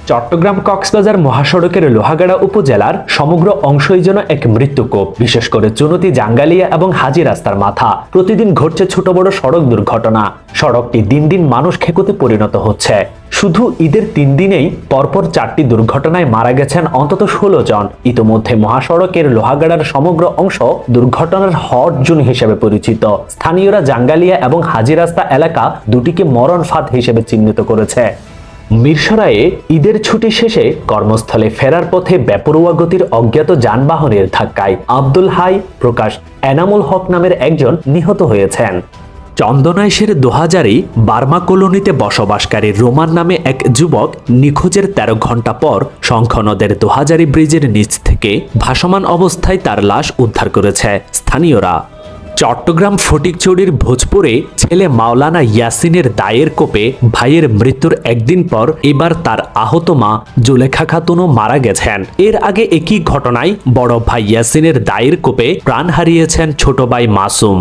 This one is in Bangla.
চট্টগ্রাম কক্সবাজার মহাসড়কের লোহাগাড়া উপজেলার সমগ্র অংশই যেন এক মৃত্যুকূপ। বিশেষ করে চুনতি, জাঙ্গালিয়া এবং হাজি রাস্তার মাথা প্রতিদিন ঘটছে ছোট বড় সড়ক দুর্ঘটনা। সড়কটি দিন দিন মানুষ খেকোতে পরিণত হচ্ছে। শুধু ঈদের 3 দিনেই পরপর 4টি দুর্ঘটনায় মারা গেছেন অন্তত 16 জন। ইতোমধ্যে মহাসড়কের লোহাগাড়ার সমগ্র অংশ দুর্ঘটনার হট জোন হিসেবে পরিচিত। স্থানীয়রা জাঙ্গালিয়া এবং হাজি রাস্তা এলাকা দুটিকে মরণ ফাঁদ হিসেবে চিহ্নিত করেছে। মিরসরাইয়ে ঈদের ছুটি শেষে কর্মস্থলে ফেরার পথে বেপরোয়া গতির অজ্ঞাত যানবাহনের ধাক্কায় আব্দুল হাই প্রকাশ এনামুল হক নামের একজন নিহত হয়েছেন। চন্দনাইশের 2000-এ বার্মা কলোনিতে বসবাসকারী রোমান নামে এক যুবক নিখোঁজের 13 ঘন্টা পর শঙ্খ নদের 2000 ব্রিজের নিচ থেকে ভাসমান অবস্থায় তার লাশ উদ্ধার করেছে স্থানীয়রা। চট্টগ্রাম ফটিকছড়ির ভোজপুরে ছেলে মাওলানা ইয়াসিনের দায়ের কোপে ভাইয়ের মৃত্যুর একদিন পর এবার তার আহত মা জুলেখা খাতুনও মারা গেছেন। এর আগে একই ঘটনায় বড় ভাই ইয়াসিনের দায়ের কোপে প্রাণ হারিয়েছেন ছোট ভাই মাসুম।